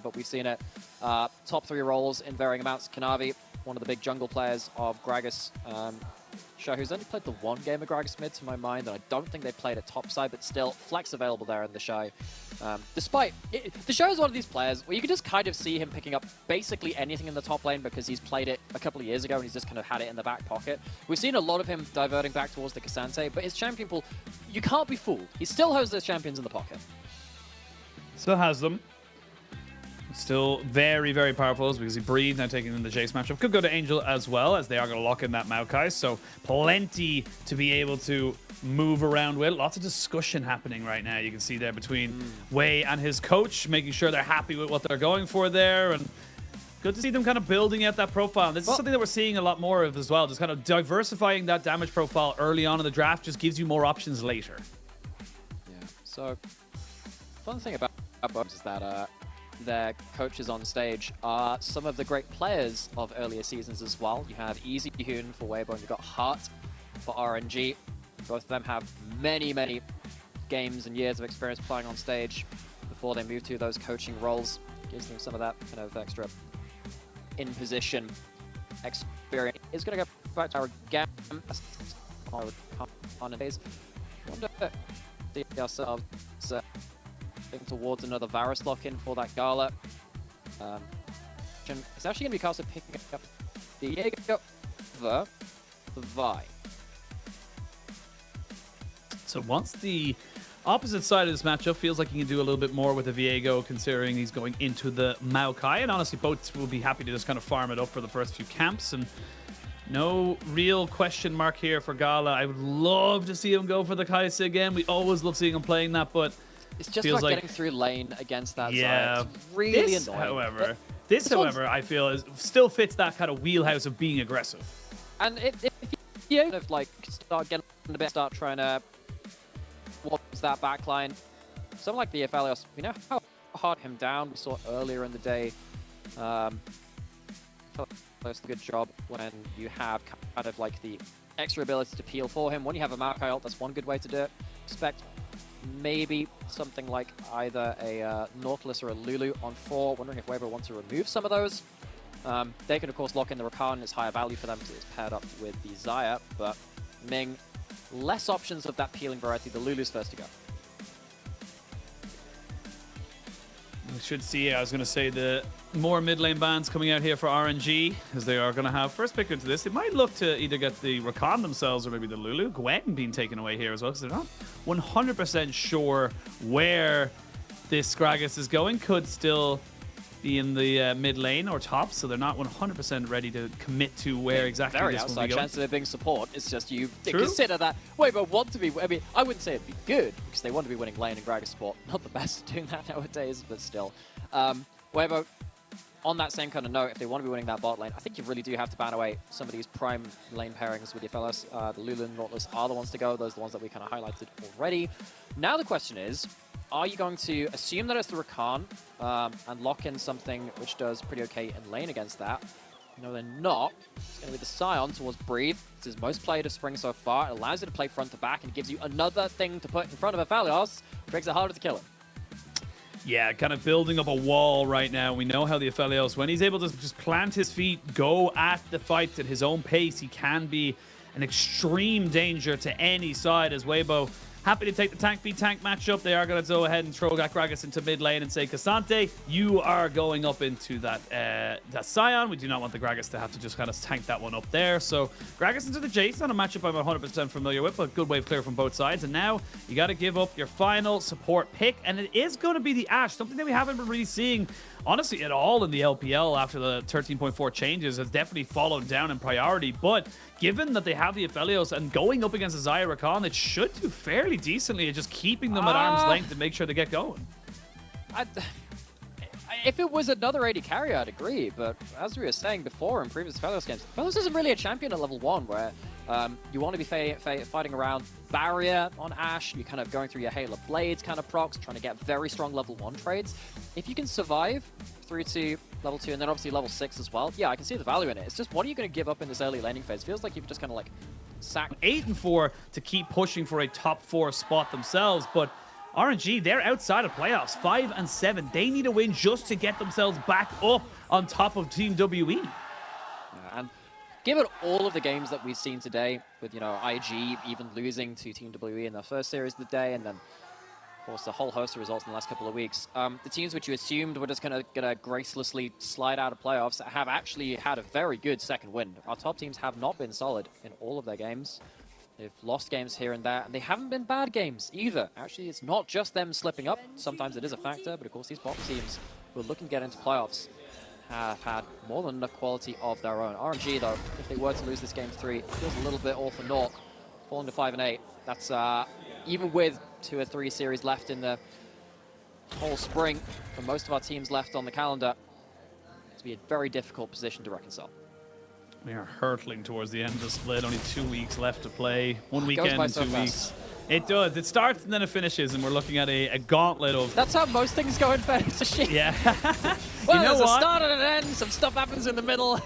but we've seen it. Top 3 roles in varying amounts. Kanavi, one of the big jungle players of Gragas. Xiaohu's only played the 1 game of Gragas mid to my mind, and I don't think they played at topside, but still, flex available there in TheShy. Despite, TheShy is one of these players where you can just kind of see him picking up basically anything in the top lane because he's played it a couple of years ago and he's just kind of had it in the back pocket. We've seen a lot of him diverting back towards the Ksante, but his champion pool, you can't be fooled. He still has those champions in the pocket. Still has them. Still very, very powerful because he breathed, now taking in the Jayce matchup. Could go to Angel as well, as they are going to lock in that Maokai. So plenty to be able to move around with. Lots of discussion happening right now. You can see there between Wei and his coach, making sure they're happy with what they're going for there. And good to see them kind of building out that profile. This is something that we're seeing a lot more of as well. Just kind of diversifying that damage profile early on in the draft just gives you more options later. Yeah, so fun thing about Bugs is that their coaches on stage are some of the great players of earlier seasons as well. You have Easy Hoon for Weibo and you've got Heart for RNG. Both of them have many, many games and years of experience playing on stage before they move to those coaching roles. Gives them some of that kind of extra in-position experience. Is going to go back to our game on days. Wonder see ourselves towards another Varus lock-in for that Gala. It's actually going to be Karsa picking up the Viego over the Vi. So once the opposite side of this matchup feels like he can do a little bit more with the Viego, considering he's going into the Maokai, and honestly both will be happy to just kind of farm it up for the first few camps, and no real question mark here for Gala. I would love to see him go for the Kaisa again. We always love seeing him playing that, but it's just like getting through lane against that yeah, Xayah. It's really annoying. However, I feel still fits that kind of wheelhouse of being aggressive. And if you kind of like start getting a bit, start trying to what's that backline, something like the Aphelios, you know how hard him down we saw earlier in the day. That's a good job when you have kind of like the extra ability to peel for him. When you have a Maokai ult, that's one good way to do it. Expect maybe something like either a Nautilus or a Lulu on 4. Wondering if Weibo wants to remove some of those. They can, of course, lock in the Rakan. It's higher value for them because it's paired up with the Xayah. But Ming, less options of that peeling variety. The Lulu's first to go. We should see, I was going to say, the more mid lane bans coming out here for RNG, as they are going to have first pick into this. They might look to either get the Rakan themselves or maybe the Lulu. Gwen being taken away here as well, because they're not 100% sure where this Gragas is going. Could still be in the mid lane or top, so they're not 100% ready to commit to where exactly very this will be outside going. chance of there being support. It's just you consider that Weibo want to be. I mean, I wouldn't say it'd be good because they want to be winning lane and Gragas support. Not the best at doing that nowadays, but still. Weibo, on that same kind of note, if they want to be winning that bot lane, I think you really do have to ban away some of these prime lane pairings with your fellas. The Lulu and Nautilus are the ones to go. Those are the ones that we kind of highlighted already. Now the question is, are you going to assume that it's the Rakan and lock in something which does pretty okay in lane against that? No, they're not. It's going to be the Sion towards Breathe. It's his most played of Spring so far. It allows you to play front to back and gives you another thing to put in front of Aphelios, which makes it harder to kill him. Yeah, kind of building up a wall right now. We know how the Aphelios, when he's able to just plant his feet, go at the fight at his own pace, he can be an extreme danger to any side, as Weibo happy to take the tank v tank matchup. They are going to go ahead and throw that Gragas into mid lane and say, Ksante, you are going up into that Sion. We do not want the Gragas to have to just kind of tank that one up there. So Gragas into the Jayce, not a matchup I'm 100% familiar with, but good wave clear from both sides. And now you got to give up your final support pick, and it is going to be the AShe, something that we haven't been really seeing honestly at all in the LPL after the 13.4 changes. Has definitely fallen down in priority, but given that they have the Aphelios and going up against the Xayah Rakan, it should do fairly decently at just keeping them at arm's length to make sure they get going. If it was another AD carry, I'd agree, but as we were saying before in previous Aphelios games, Aphelios isn't really a champion at level 1 where you want to be fighting around barrier on AShe, you're kind of going through your Halo Blades kind of procs, trying to get very strong level 1 trades. If you can survive through to level 2 and then obviously level 6 as well, yeah, I can see the value in it. It's just, what are you going to give up in this early laning phase? It feels like you've just kind of like sacked 8 and 4 to keep pushing for a top 4 spot themselves, but RNG, they're outside of playoffs, 5 and 7. They need a win just to get themselves back up on top of Team WE. And given all of the games that we've seen today, with, you know, IG even losing to Team WE in their first series of the day, and then, of course, the whole host of results in the last couple of weeks, the teams which you assumed were just gonna gracelessly slide out of playoffs have actually had a very good second win. Our top teams have not been solid in all of their games. They've lost games here and there, and they haven't been bad games either. Actually, it's not just them slipping up. Sometimes it is a factor, but of course these bottom teams who are looking to get into playoffs have had more than enough quality of their own. RNG, though, if they were to lose this game 3, it feels a little bit all for naught. Falling to 5 and 8. That's even with 2 or 3 series left in the whole spring, for most of our teams left on the calendar, to be a very difficult position to reconcile. We are hurtling towards the end of the split. Only 2 weeks left to play. 1 weekend, so 2 fast. weeks. It does. It starts and then it finishes, and we're looking at a gauntlet of... That's how most things go in fantasy. Yeah. Well, you know there's what? a start and an end. Some stuff happens in the middle.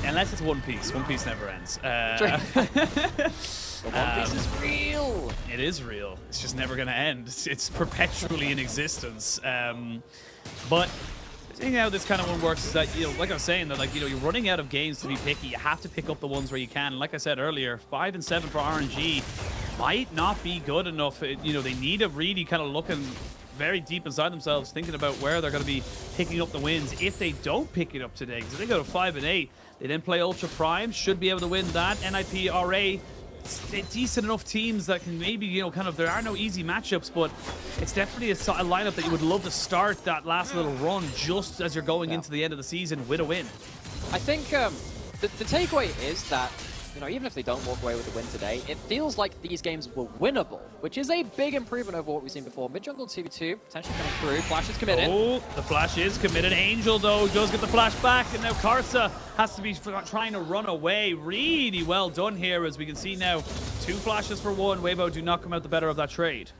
Unless it's One Piece. One Piece never ends. The One Piece is real. It is real. It's just never going to end. It's perpetually in existence. But seeing how this kind of one works is that, you know, like I was saying, that, like, you know, you're running out of games to be picky. You have to pick up the ones where you can. And like I said earlier, 5 and 7 for RNG might not be good enough. You know, they need to really kind of looking very deep inside themselves, thinking about where they're going to be picking up the wins if they don't pick it up today. Because if they go to 5 and 8, they then play Ultra Prime, should be able to win that. NIP, RA, decent enough teams that can maybe, you know, kind of, there are no easy matchups, but it's definitely a lineup that you would love to start that last little run just as you're going into the end of the season with a win. I think the takeaway is that, you know, even if they don't walk away with the win today, it feels like these games were winnable, which is a big improvement over what we've seen before. Mid-jungle 2v2, potentially coming through. Flash is committed. Oh, the flash is committed. Angel, though, does get the flash back, and now Karsa has to be trying to run away. Really well done here, as we can see now. 2 flashes for 1. Weibo do not come out the better of that trade.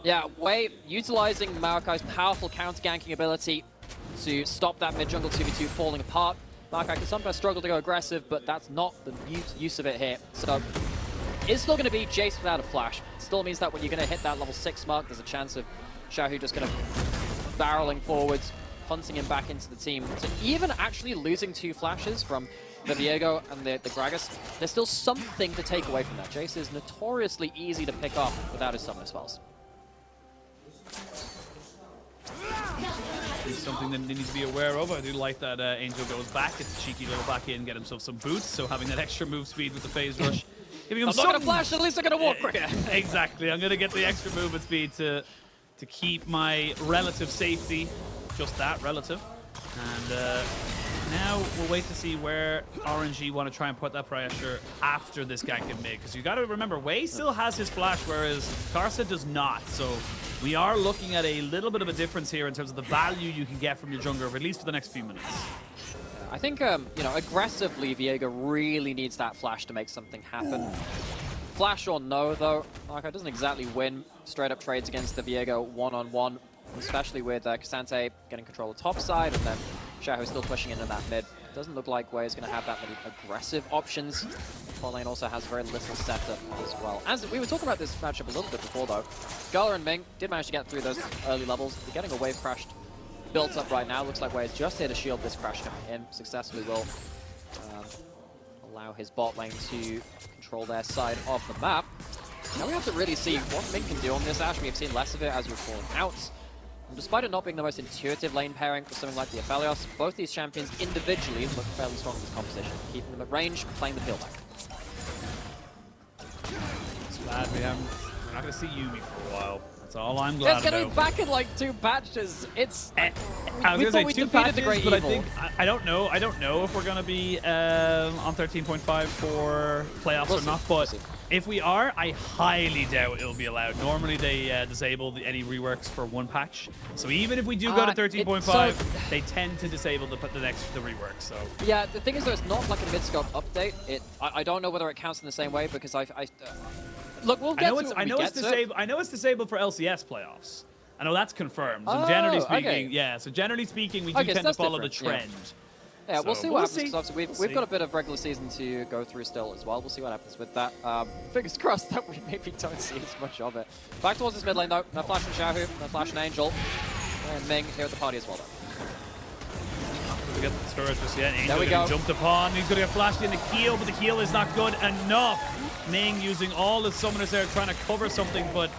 Yeah, Wei utilizing Maokai's powerful counter-ganking ability to stop that mid-jungle 2v2 falling apart. Maokai can sometimes struggle to go aggressive, but that's not the use of it here. So it's still going to be Jayce without a flash. Still means that when you're going to hit that level 6 mark, there's a chance of Xiaohu just kind of barreling forwards, punting him back into the team. So even actually losing 2 flashes from the Viego and the Gragas, there's still something to take away from that. Jayce is notoriously easy to pick off without his summoner spells. Is something that they need to be aware of. I do like that Angel goes back. It's a cheeky little back in, get himself some boots. So having that extra move speed with the phase rush, giving him I'm not going to flash, at least I'm going to walk quicker. Exactly. I'm going to get the extra movement speed to keep my relative safety. Just that, relative. And now we'll wait to see where RNG want to try and put that pressure after this gank in mid. Because you got to remember, Wei still has his flash, whereas Karsa does not. So we are looking at a little bit of a difference here in terms of the value you can get from your jungler, at least for the next few minutes. I think, you know, aggressively, Viego really needs that flash to make something happen. Flash or no, though, Maokai doesn't exactly win straight-up trades against the Viego one-on-one, especially with Ksante getting control of the top side, and then Xiaohu still pushing into that mid. Doesn't look like Wei is going to have that many aggressive options. Bot lane also has very little setup as well. As we were talking about this matchup a little bit before, though, Gala and Ming did manage to get through those early levels. They're getting a wave crash built up right now. Looks like Wei is just here to shield this crash coming in. Successfully will allow his bot lane to control their side of the map. Now we have to really see what Ming can do on this AShe. We have seen less of it as we've fallen out. And despite it not being the most intuitive lane pairing for something like the Aphelios, both these champions individually look fairly strong in this competition, keeping them at range, playing the peel back. It's glad we're not going to see Yuumi for a while. That's all I'm glad It's going to about. be back in like 2 patches. It's I was we going thought to say we 2 defeated patches, the Great but Evil. I think I don't know. I don't know if we're going to be on 13.5 for playoffs or not. But if we are, I highly doubt it'll be allowed. Normally they disable any reworks for 1 patch. So even if we do go to 13.5, they tend to disable the rework. So yeah, the thing is though, it's not like a mid-scope update. I don't know whether it counts in the same way because look, we'll get to it. I know it's disabled for LCS playoffs. I know that's confirmed. So generally speaking, okay. yeah. So generally speaking, we do tend to follow the trend. Yeah, So we'll see what happens. see. 'Cause obviously we've got a bit of regular season to go through still as well. We'll see what happens with that. Fingers crossed that we maybe don't see as much of it. Back towards this mid lane though. No flash from Xiaohu, no flash from Angel. And Ming here at the party as well though. Not going to get the turret just yet. Angel There we go. jumped upon. He's going to get flashed in the heal, but the heal is not good enough. Ming using all his summoners there trying to cover something, but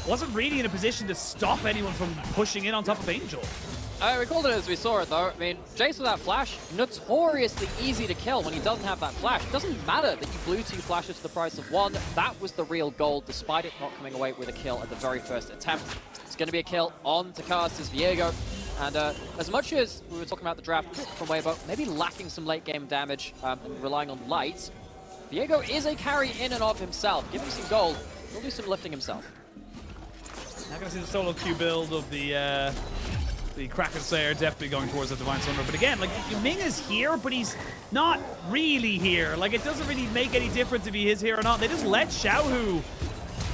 wasn't really in a position to stop anyone from pushing in on top of Angel. We called it as we saw it though. I mean, Jayce without flash, notoriously easy to kill when he doesn't have that flash. It doesn't matter that you blew 2 flashes for the price of 1. That was the real goal, despite it not coming away with a kill at the very first attempt. It's going to be a kill on to Karsa's Viego. And as much as we were talking about the draft from Weibo, maybe lacking some late game damage and relying on light, Viego is a carry in and of himself. Give him some gold, he'll do some lifting himself. Not going to see the solo queue build of the Cracker Slayer definitely going towards the Divine Sunderer. But again, like, Ming is here, but he's not really here. Like, it doesn't really make any difference if he is here or not. They just let Xiaohu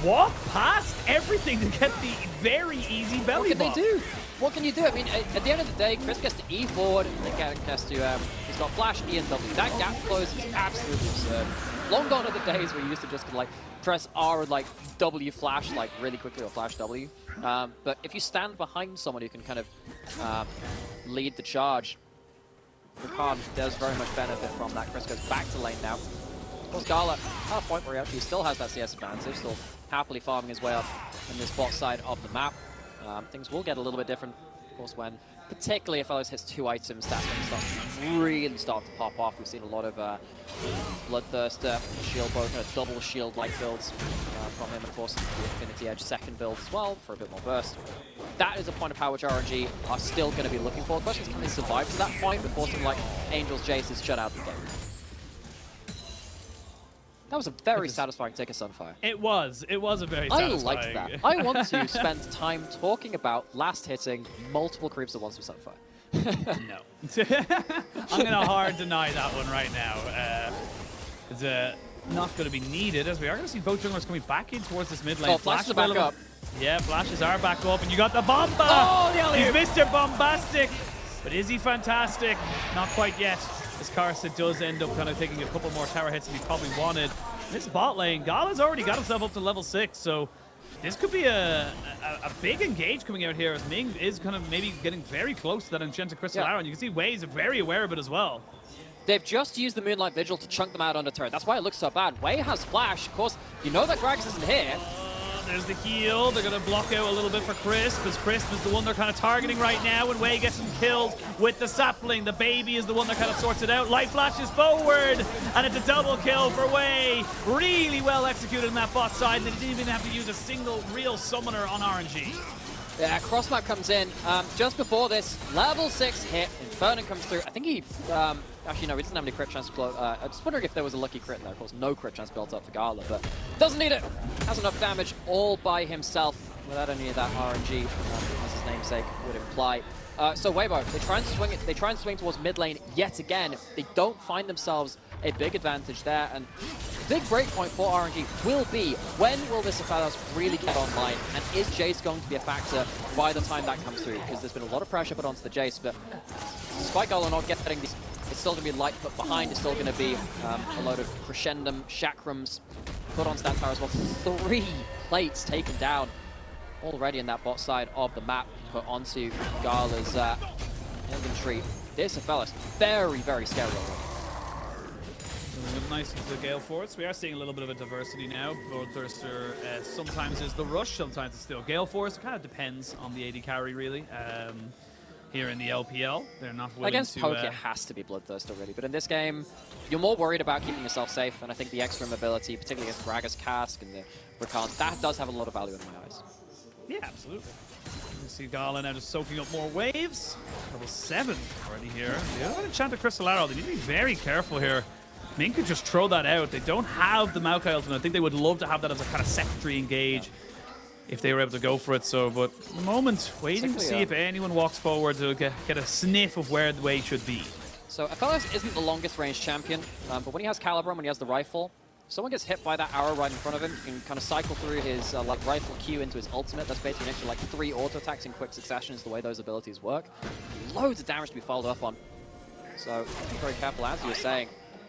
walk past everything to get the very easy belly What can bump. they do? What can you do? I mean, at the end of the day, Chris gets to E forward, and then gets to, he's got flash, E and W. That gap close is absolutely absurd. Long gone are the days where you used to just like press R and like W flash like really quickly or flash W. But if you stand behind someone who can kind of lead the charge, Rakan does very much benefit from that. Chris goes back to lane now. Of course, Gala at a point where he actually still has that CS advantage, still happily farming his way up in this bot side of the map. Things will get a little bit different, of course, when particularly if Aphelios hits 2 items, that's when it starts to really start to pop off. We've seen a lot of Bloodthirster, shield both, double shield-like builds from him, of course, the Infinity Edge second build as well for a bit more burst. That is a point of power which RNG are still going to be looking for. The question is, can they survive to that point before something like Angel's Jayce is shut out the game? That was a very satisfying take of Sunfire. It was a very satisfying. I liked that. I want to spend time talking about last hitting multiple creeps at once with Sunfire. No. I'm going to hard deny that one right now. It's not going to be needed, as we are going to see both junglers coming back in towards this mid lane. Oh, flashes are back up. Yeah, flashes are back up, and you got the Bomba! Oh, the He's Mr. Bombastic! But is he fantastic? Not quite yet. As Karsa does end up kind of taking a couple more tower hits than he probably wanted. This bot lane, Gala's already got himself up to level 6, so this could be a big engage coming out here, as Ming is kind of maybe getting very close to that Enchanted Crystal Arrow, and you can see Wei is very aware of it as well. They've just used the Moonlight Vigil to chunk them out on the turret. That's why it looks so bad. Wei has flash. Of course, you know that Gragas isn't here. There's the heal. They're going to block out a little bit for Crisp, as Crisp is the one they're kind of targeting right now, and Wei gets him killed with the sapling. The baby is the one that kind of sorts it out. Light flashes forward, and it's a double kill for Wei. Really well executed on that bot side, and they didn't even have to use a single real summoner on RNG. Yeah, Crossmap comes in just before this level 6 hit. Inferno comes through. I think he, actually no, he doesn't have any crit chance to blow. I was wondering if there was a lucky crit there. Of course, no crit chance built up for Gala, but doesn't need it. Has enough damage all by himself without any of that RNG, as his namesake would imply. So Weibo, they try and swing it. They try and swing towards mid lane yet again. They don't find themselves a big advantage there, and big breakpoint for RNG will be, when will this Aphelios really get online, and is Jayce going to be a factor by the time that comes through? Because there's been a lot of pressure put onto the Jayce, but despite Gala not getting these, it's still going to be light put behind. It's still going to be a load of crescendum, chakrams put onto that tower as well. 3 plates taken down already in that bot side of the map, put onto Gala's inventory. This Aphelios, very, very scary already. Nice into the Gale Force. We are seeing a little bit of a diversity now. Bloodthirster sometimes is the Rush, sometimes it's still Gale Force. It kind of depends on the AD carry, really. Here in the LPL, they're not willing Against to... Poke, it has to be Bloodthirster, really. But in this game, you're more worried about keeping yourself safe, and I think the extra mobility, particularly against Gragas Cask and the Rakan, that does have a lot of value in my eyes. Yeah, absolutely. You can see Gala now just soaking up more waves. Level 7 already here. The other Enchanted Crystal Arrow, they need to be very careful here. Ming could just throw that out. They don't have the Maokai ultimate. I think they would love to have that as a kind of secondary engage if they were able to go for it. So, but at the moment, waiting to see if anyone walks forward to get a sniff of where the way should be. So Aphelios isn't the longest range champion, but when he has Caliber and when he has the rifle, if someone gets hit by that arrow right in front of him, he can kind of cycle through his like rifle Q into his ultimate. That's basically an extra like 3 auto attacks in quick succession is the way those abilities work. Loads of damage to be followed up on. So be very careful, as you were saying.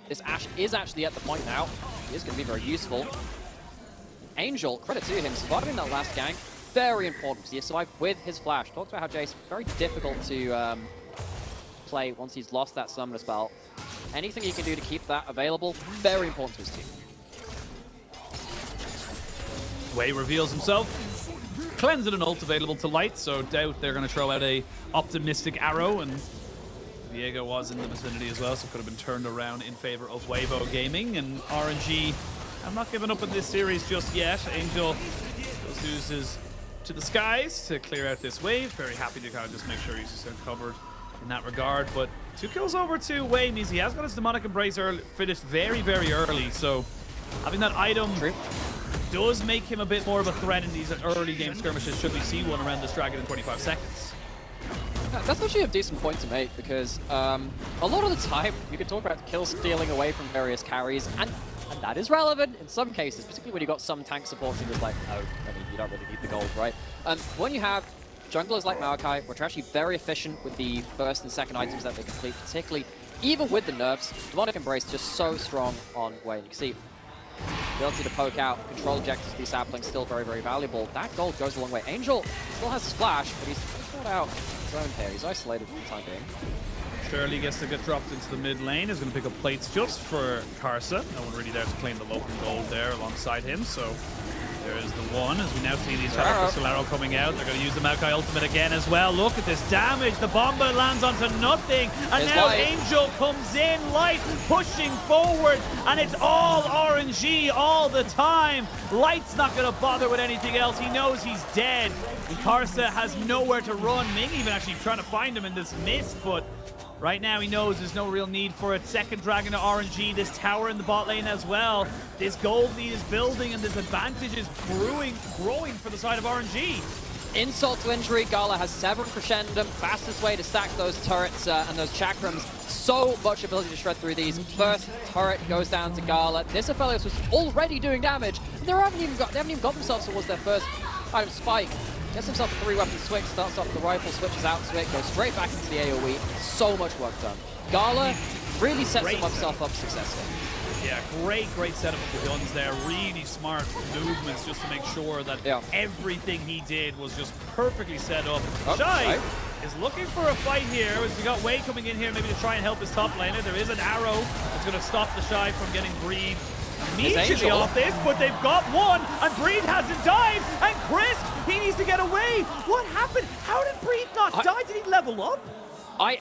This AShe is actually at the point now. He is going to be very useful. Angel, credit to him, surviving that last gank. Very important because he survived with his flash. Talked about how Jayce very difficult to play once he's lost that summoner spell. Anything he can do to keep that available, very important to his team. Wei reveals himself. Cleanse and ult available to Light, so doubt they're going to throw out a optimistic arrow, and Viego was in the vicinity as well, so could have been turned around in favor of Weibo Gaming. And RNG, I'm not giving up on this series just yet. Angel goes uses to the skies to clear out this wave. Very happy to kind of just make sure he's just covered in that regard. But 2 kills over to Wei means he has got his demonic embrace finished very, very early. So having that item does make him a bit more of a threat in these early game skirmishes should we see one around this dragon in 25 seconds. That's actually a decent point to make, because a lot of the time you can talk about kill stealing away from various carries, and that is relevant in some cases, particularly when you've got some tank supporting just like, oh, I mean, you don't really need the gold, right? When you have junglers like Maokai, which are actually very efficient with the first and second items that they complete, particularly even with the nerfs, Demonic Embrace just so strong on Wei. You can see the ability to poke out, control objectives, these saplings still very, very valuable. That gold goes a long way. Angel still has his flash, but he's caught out his own here. He's isolated for the time being. Shirley gets to get dropped into the mid lane, is going to pick up plates just for Karsa. No one really there to claim the local gold there alongside him, so there is the one. As we now see these Solaro coming out, they're going to use the Maokai ultimate again as well. Look at this damage. The bomba lands onto nothing, and now Angel comes in, Light pushing forward, and it's all RNG all the time. Light's not going to bother with anything else. He knows he's dead. And Karsa has nowhere to run. Ming even actually trying to find him in this mist, but right now he knows there's no real need for it. Second dragon to RNG, this tower in the bot lane as well. This gold lead is building, and this advantage is growing for the side of RNG. Insult to injury, Gala has Severed Crescendum, fastest way to stack those turrets and those chakrams. So much ability to shred through these. First turret goes down to Gala. This Aphelios was already doing damage. They haven't even got themselves towards their first item spike. Gets himself a 3-weapon switch, starts off with the rifle, switches out to it, goes straight back into the AoE. So much work done. Gala really sets himself up for success here. Yeah, great setup of the guns there. Really smart movements just to make sure that everything he did was just perfectly set up. TheShy is looking for a fight here. As we got Wei coming in here maybe to try and help his top laner. There is an arrow that's going to stop TheShy from getting breathed immediately off this, but they've got one, and Breed hasn't died, and Chris, he needs to get away. What happened? How did Breed not die? Did he level up? I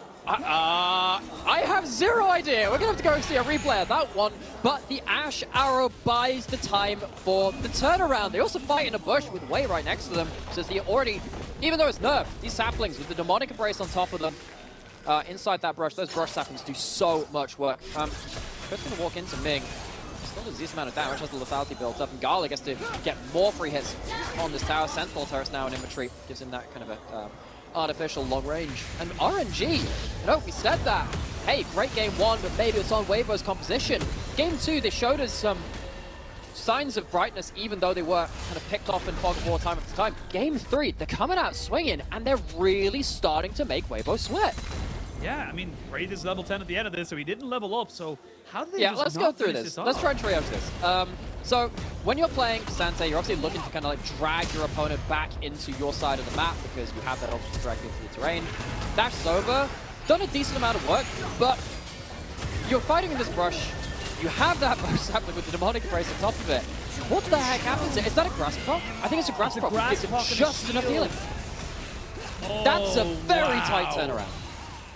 have zero idea. We're gonna have to go and see a replay of that one, but the AShe arrow buys the time for the turnaround. They also fight in a bush with Wei right next to them, so they already, even though it's nerfed, these saplings with the demonic embrace on top of them, inside that brush, those brush saplings do so much work. Chris gonna walk into Ming. Still does this amount of damage, has the lethality built up, and Gala gets to get more free hits on this tower. Sentinel turret's now in inventory, gives him that kind of a artificial long range. And RNG, we said that. Hey, great game 1, but maybe it's on Weibo's composition. Game 2, they showed us some signs of brightness, even though they were kind of picked off in fog of war time after time. Game 3, they're coming out swinging, and they're really starting to make Weibo sweat. Yeah, I mean, Braid is level 10 at the end of this, so he didn't level up, so how did they just let's go through this. Let's try and triage this. So, when you're playing Ksante, you're obviously looking to kind of like drag your opponent back into your side of the map because you have that option to drag into the terrain. That's over. Done a decent amount of work, but you're fighting in this brush. You have that burst happening with the demonic embrace on top of it. What the heck happens here? Is that a grass proc? I think it's a grass proc. It's just enough healing. That's a very tight turnaround.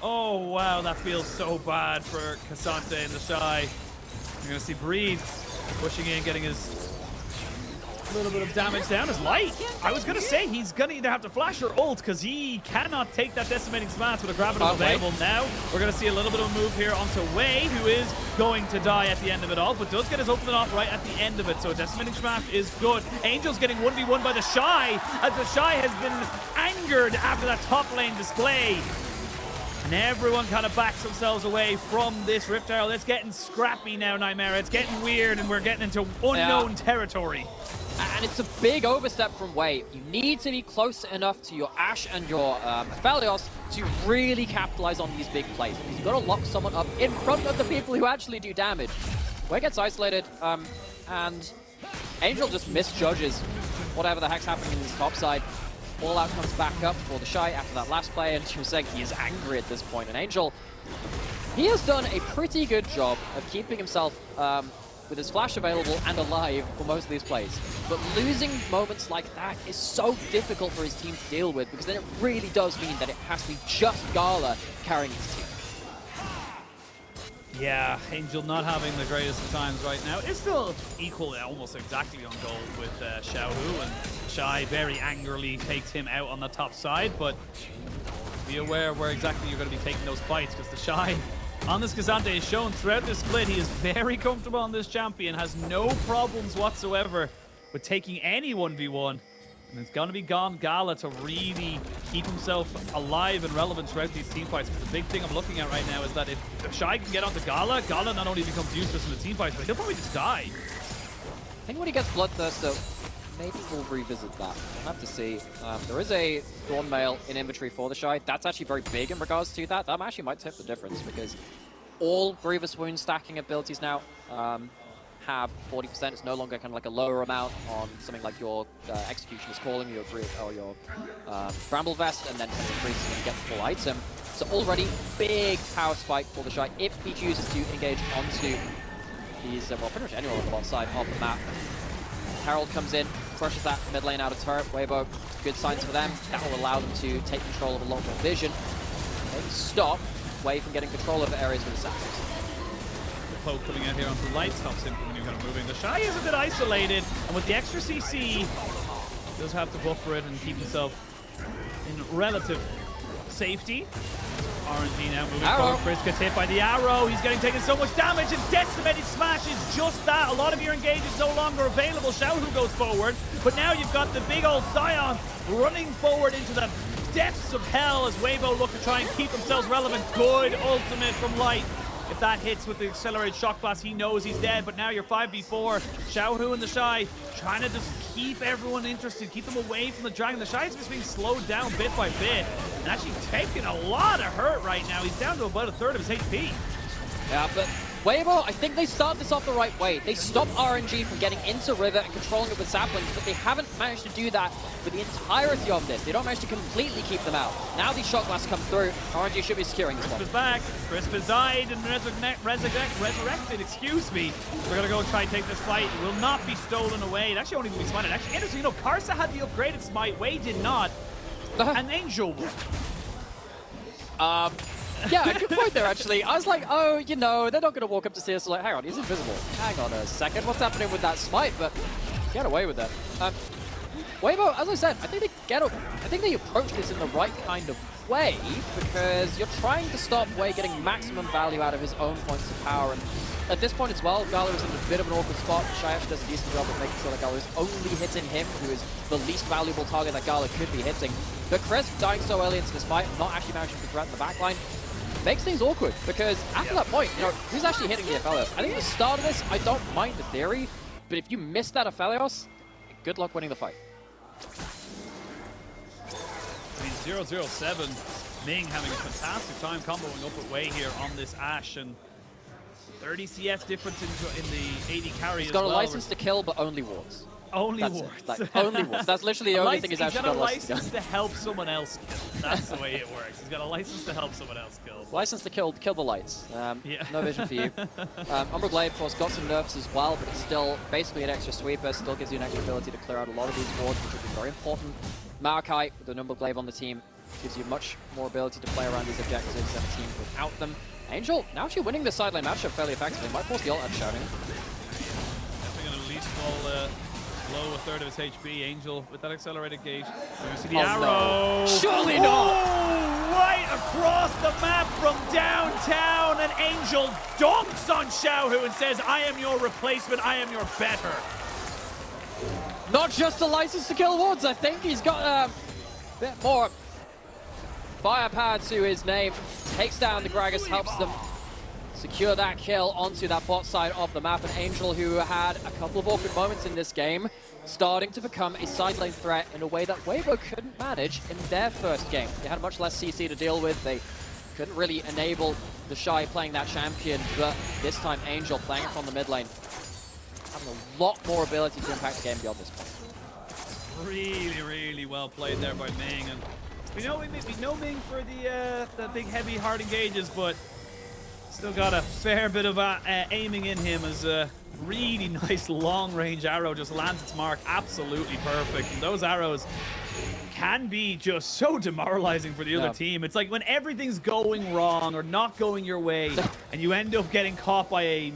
Oh, wow, that feels so bad for Ksante and TheShy. You're going to see Breed pushing in, getting his little bit of damage down. His Light, I was going to say, he's going to either have to flash or ult, because he cannot take that decimating smash with a gravity available now. We're going to see a little bit of a move here onto Wei, who is going to die at the end of it all, but does get his opening off right at the end of it, so decimating smash is good. Angel's getting 1v1 by TheShy, as TheShy has been angered after that top lane display. And everyone kind of backs themselves away from this Rift Arrow. It's getting scrappy now, Nymaera. It's getting weird, and we're getting into unknown territory. And it's a big overstep from Wei. You need to be close enough to your AShe and your Aphelios to really capitalize on these big plays. Because you've got to lock someone up in front of the people who actually do damage. Wei gets isolated, and Angel just misjudges whatever the heck's happening in his top side. All out comes back up for TheShy after that last play, and she was saying he is angry at this point. And Angel, he has done a pretty good job of keeping himself with his flash available and alive for most of these plays. But losing moments like that is so difficult for his team to deal with, because then it really does mean that it has to be just Gala carrying his team. Yeah, Angel not having the greatest of times right now. It's still equal, almost exactly on goal with Xiaohu, and TheShy very angrily takes him out on the top side, but be aware where exactly you're going to be taking those fights, because TheShy on this Ksante is shown throughout this split he is very comfortable on this champion, has no problems whatsoever with taking any 1v1. And it's going to be Gala to really keep himself alive and relevant throughout these teamfights. But the big thing I'm looking at right now is that if TheShy can get onto Gala, Gala not only becomes useless in the teamfights, but he'll probably just die. I think when he gets Bloodthirst, though, maybe we'll revisit that. We'll have to see. There is a Thorn Mail in inventory for TheShy. That's actually very big in regards to that. That actually might tip the difference, because all Grievous Wound stacking abilities now have 40%. It's no longer kind of like a lower amount on something like your Executioner's Calling, your Bramble Vest, and then kind of increases when you get the full item. So already big power spike for TheShy if he chooses to engage onto these, well, pretty much anyone on the bot side of the map. Herald comes in, crushes that mid lane out of turret. Weibo, good signs for them. That will allow them to take control of a lot more vision. Maybe stop Wei from getting control of areas with the sacrifice. Poke coming out here onto the light stops him from kind of moving. TheShy is a bit isolated, and with the extra CC, he does have to buffer it and keep himself in relative safety. RNG now moving forward. Chris gets hit by the arrow. He's taken so much damage, and Decimated Smash is just that. A lot of your engage is no longer available. Xiaohu goes forward, but now you've got the big old Sion running forward into the depths of hell as Weibo look to try and keep themselves relevant. Good ultimate from Light. If that hits with the accelerated shock blast, he knows he's dead. But now you're 5v4. Xiaohu and TheShy trying to just keep everyone interested, keep them away from the dragon. TheShy is just being slowed down bit by bit, and actually taking a lot of hurt right now. He's down to about a third of his HP. Yeah, but Weibo, I think they start this off the right way. They stop RNG from getting into River and controlling it with saplings, but they haven't managed to do that for the entirety of this. They don't manage to completely keep them out. Now these shock blasts come through, RNG should be securing this one. Crisp is back. Crisp has died and resurrected, excuse me. We're going to go and try and take this fight. It will not be stolen away. It actually won't even be smited. Actually, interesting, you know, Karsa had the upgraded smite. Wei did not. And Angel. Yeah, good point there, actually. I was like, oh, you know, they're not going to walk up to see us like, hang on, he's invisible. Hang on a second, what's happening with that smite? But get away with that. Weibo, as I said, I think they approach this in the right kind of way, because you're trying to stop Wei getting maximum value out of his own points of power. And at this point as well, Gala is in a bit of an awkward spot. TheShy actually does a decent job of making sure that Gala is only hitting him, who is the least valuable target that Gala could be hitting. But Crisp dying so early into this fight, not actually managing to threaten the backline, makes things awkward, because after that point, you know, who's actually hitting the Aphelios? I think at the start of this, I don't mind the theory, but if you miss that Aphelios, good luck winning the fight. I mean, 007, Ming having a fantastic time comboing up with Wei here on this AShe, and 30 CS difference in the AD carry He's as got well. a license to kill, but only wards. Only That's wards. like, only wards. That's literally the only thing he's actually got a license to help someone else kill. That's the way it works. He's got a license to help someone else kill. License to kill the lights. Yeah. No vision for you. Umbra Blade, of course, got some nerfs as well, but it's still basically an extra sweeper. Still gives you an extra ability to clear out a lot of these wards, which would be very important. Maokai, with the Umbra Glaive on the team, gives you much more ability to play around these objectives than a team without them. Angel, now actually winning the side lane matchup fairly effectively. Might force the ult out shouting. Definitely going to least fall below a third of his HP. Angel with that accelerated gate. You see the arrow. No. Surely not! Right across the map from downtown, and Angel dunks on Xiaohu and says, I am your replacement, I am your better. Not just a license to kill wards, I think. He's got a bit more firepower to his name. Takes down the Gragas, helps them secure that kill onto that bot side of the map. And Angel, who had a couple of awkward moments in this game, starting to become a side lane threat in a way that Weibo couldn't manage in their first game. They had much less CC to deal with. They couldn't really enable TheShy playing that champion, but this time Angel playing it from the mid lane, having a lot more ability to impact the game beyond this point. Really, really well played there by Ming, and we know Ming for the big heavy hard engages, but still got a fair bit of aiming in him as a really nice long range arrow just lands its mark absolutely perfect. And those arrows can be just so demoralizing for the other team. It's like when everything's going wrong or not going your way and you end up getting caught by a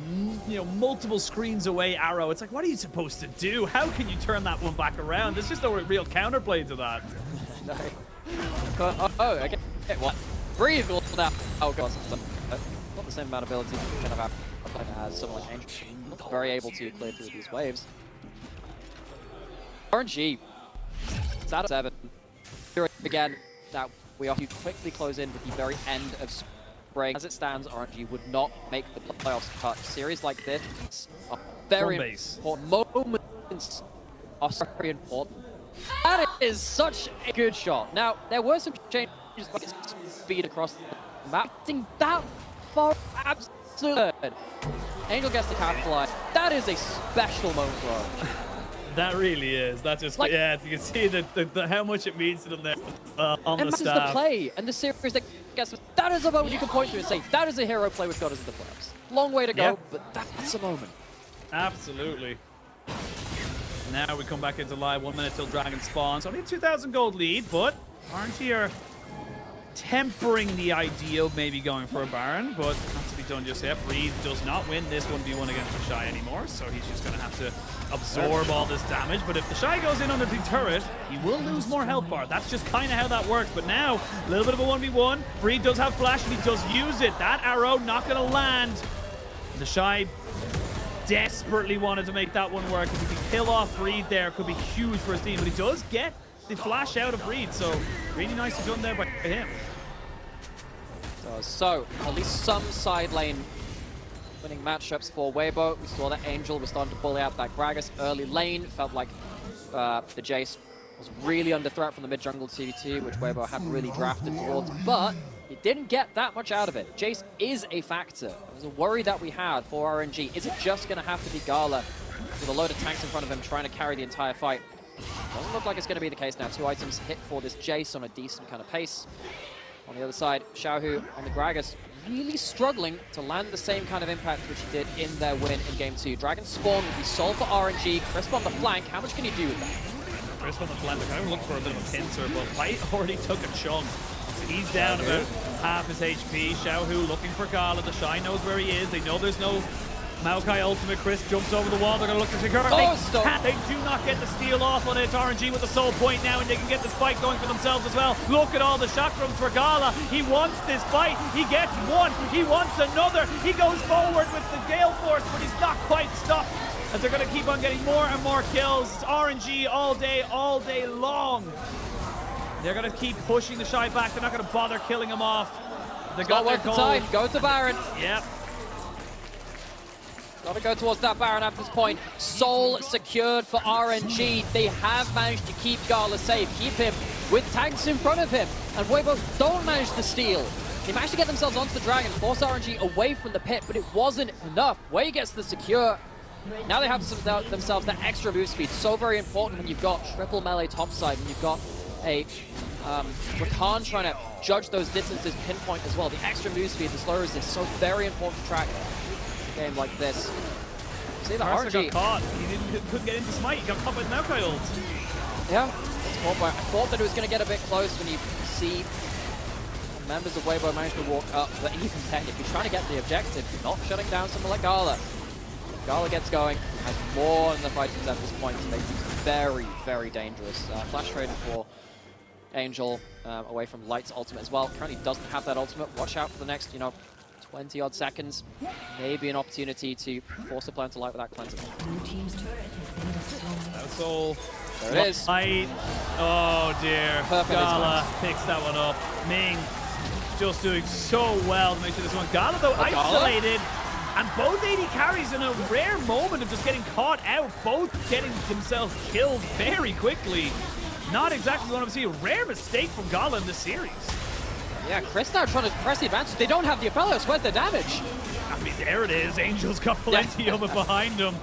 multiple screens away arrow. It's like, what are you supposed to do? How can you turn that one back around? There's just no real counterplay to that. No. Okay. What? Breathe now. Oh god. Not the same amount of ability to kind of have as someone like Angel. Not very able to clear through these waves. RNG. It's out of 7. Here again, that we are to quickly close in with the very end of spring. As it stands, RNG would not make the playoffs cut. Series like this are very important. Moments are very important. That is such a good shot. Now, there were some changes like speed across the map. I think that far absolutely. Angel gets to capitalize. That is a special moment for RNG. That really is. That just, like, yeah, you can see the how much it means to them there on the staff. The play and the series that gets, that is a moment you can point to and say, that is a hero play which got us in the playoffs. Long way to go, but that's a moment. Absolutely. Now we come back into live, 1 minute till Dragon spawns. Only a 2,000 gold lead, but RNG are tempering the idea of maybe going for a Baron, but not to be done just yet. Breathe does not win this 1v1 against TheShy anymore, so he's just going to have to absorb all this damage. But if TheShy goes in under the turret, he will lose more health bar. That's just kind of how that works. But now, a little bit of a 1v1. Breathe does have flash, and he does use it. That arrow not going to land. TheShy desperately wanted to make that one work. If he can kill off Breathe there, it could be huge for his team. But he does get the flash out of Breathe, so really nicely done there by him. So, at least some side lane winning matchups for Weibo. We saw that Angel was starting to bully out that Gragas early lane. Felt like the Jayce was really under threat from the mid-jungle 2v2, which Weibo had really drafted towards, but he didn't get that much out of it. Jayce is a factor. It was a worry that we had for RNG. Is it just going to have to be Gala with a load of tanks in front of him trying to carry the entire fight? Doesn't look like it's going to be the case now. 2 items hit for this Jayce on a decent kind of pace. On the other side, Xiaohu on the Gragas really struggling to land the same kind of impact which he did in their win in Game 2. Dragon Spawn will be sold for RNG. Crisp on the flank. How much can you do with that? Crisp on the flank. I look for a bit of a pincer, but Fight already took a chunk. So he's down about half his HP. Xiaohu looking for Gala. TheShy knows where he is. They know there's no Maokai ultimate. Chris jumps over the wall. They're going to look to secure. They do not get the steal off on it. It's RNG with the soul point now, and they can get this fight going for themselves as well. Look at all the chakrams for Gala. He wants this fight. He gets one. He wants another. He goes forward with the Gale Force, but he's not quite stopped, as they're going to keep on getting more and more kills. It's RNG all day long. They're going to keep pushing TheShy back. They're not going to bother killing him off. They got their goal. Time. Go to Baron. Yep. Gotta go towards that Baron at this point. Soul secured for RNG. They have managed to keep Gala safe, keep him with tanks in front of him. And Weibo don't manage to steal. They managed to get themselves onto the Dragon, force RNG away from the pit, but it wasn't enough. Wei gets the secure. Now they have themselves that extra move speed. So very important when you've got triple melee topside, and you've got a Rakan trying to judge those distances, pinpoint as well. The extra move speed, the slow resist, so very important to track game like this. See the Karsa RNG got caught. He couldn't get into smite. He got caught by Maokai ult. Yeah, I thought that it was going to get a bit close when you see members of Weibo manage to walk up, but even then, if you're trying to get the objective, you're not shutting down someone like Gala. Gala gets going, has more in the fight at this point, so makes it very, very dangerous. Flash traded for Angel away from Light's ultimate as well. Currently doesn't have that ultimate. Watch out for the next, 20-odd seconds. Maybe an opportunity to force a plan to Light with that cleanser. That's all. There it is. Light. Oh dear. Perfect. Gala picks that one up. Ming just doing so well to make sure this one. Gala though isolated. And both AD carries in a rare moment of just getting caught out, both getting themselves killed very quickly. Not exactly what I'm seeing. A rare mistake from Gala in this series. Yeah, Chris now trying to press the advantage. They don't have the Aphelios. Where's the damage? I mean, there it is. Angel's got plenty of it behind him.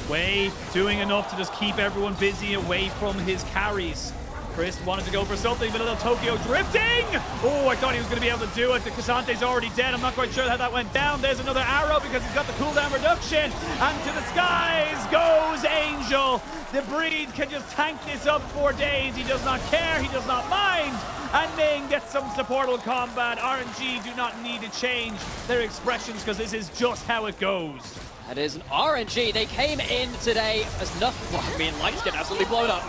Way doing enough to just keep everyone busy away from his carries. Chris wanted to go for something, but a little Tokyo drifting! Oh, I thought he was going to be able to do it. The Ksante's already dead. I'm not quite sure how that went down. There's another arrow because he's got the cooldown reduction. And to the skies goes Angel. The Breed can just tank this up for days. He does not care. He does not mind. And Ming gets some supportal combat. RNG do not need to change their expressions because this is just how it goes. That is an RNG. They came in today as nothing. Well, I mean, Light's getting absolutely blown up.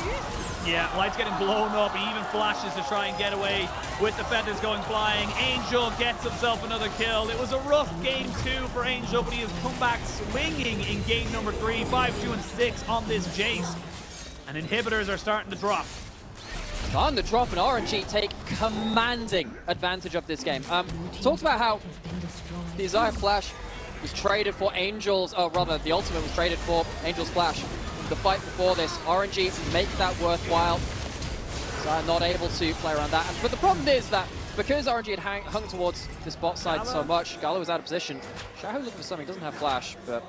Yeah, Light's getting blown up. He even flashes to try and get away with the feathers going flying. Angel gets himself another kill. It was a rough game 2 for Angel, but he has come back swinging in game number 3. 5, 2, and 6 on this Jayce. And inhibitors are starting to drop. On the drop, and RNG take commanding advantage of this game. Talked about how the Xayah Flash was traded for Angel's, rather the ultimate was traded for Angel's Flash. The fight before this, RNG make that worthwhile. Xayah not able to play around that. But the problem is that because RNG had hung towards this bot side so much, Gala was out of position. Xiaohu looking for something, doesn't have Flash, but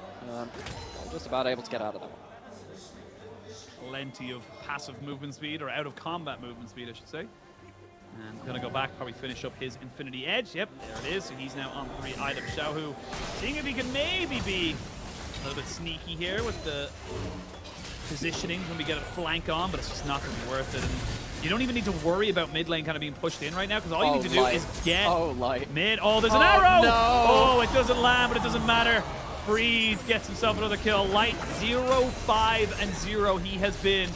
just about able to get out of that one. Plenty of passive movement speed, or out of combat movement speed, I should say. And gonna go back, probably finish up his Infinity Edge. Yep, there it is. So he's now on 3 items. Xiaohu seeing if he can maybe be a little bit sneaky here with the positioning when we get a flank on, but it's just not going to be worth it. And you don't even need to worry about mid lane kind of being pushed in right now, because all you need to do is get mid. Oh, there's an arrow! No. Oh, it doesn't land, but it doesn't matter. Breed gets himself another kill. Light 0, 5, and 0. He has been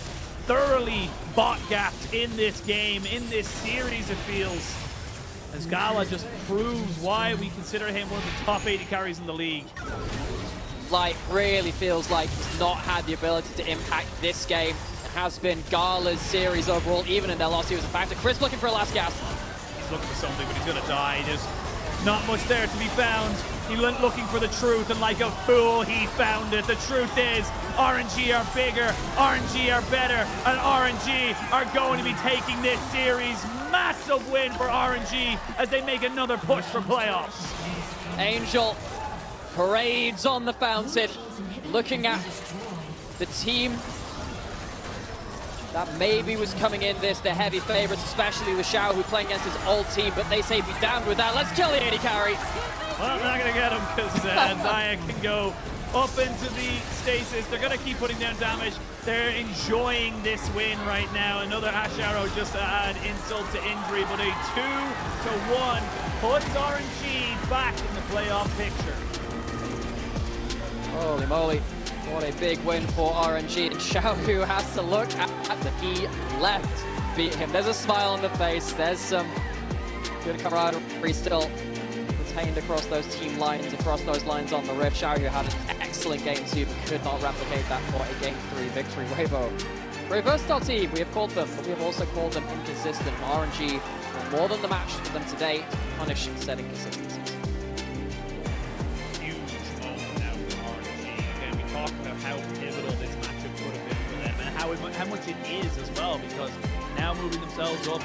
thoroughly bot-gapped in this game, in this series, it feels. As Gala just proves why we consider him one of the top 80 carries in the league. Light really feels like he's not had the ability to impact this game. It has been Gala's series overall. Even in their loss, he was a factor. Chris looking for a last gasp. He's looking for something, but he's going to die. There's not much there to be found. He went looking for the truth, and like a fool, he found it. The truth is, RNG are bigger, RNG are better, and RNG are going to be taking this series. Massive win for RNG as they make another push for playoffs. Angel parades on the fountain, looking at the team that maybe was coming in this, the heavy favorites, especially with Xiaohu playing against his old team, but they say be damned with that. Let's kill the AD carry. Well, they're not going to get him because Xayah can go up into the stasis. They're going to keep putting down damage. They're enjoying this win right now. Another AShe arrow just to add insult to injury, but a 2-1 puts RNG back in the playoff picture. Holy moly, what a big win for RNG. And Xiaohu has to look at the he left beat him. There's a smile on the face. There's some good camaraderie still retained across those team lines, across those lines on the rift. Xiaohu had an excellent game 2, but could not replicate that for a game 3 victory. Weibo, very versatile team, we have called them, but we have also called them inconsistent. RNG were more than the match for them today to punish said inconsistencies. Talk about how pivotal this matchup would have been for them and how much it is as well, because now moving themselves up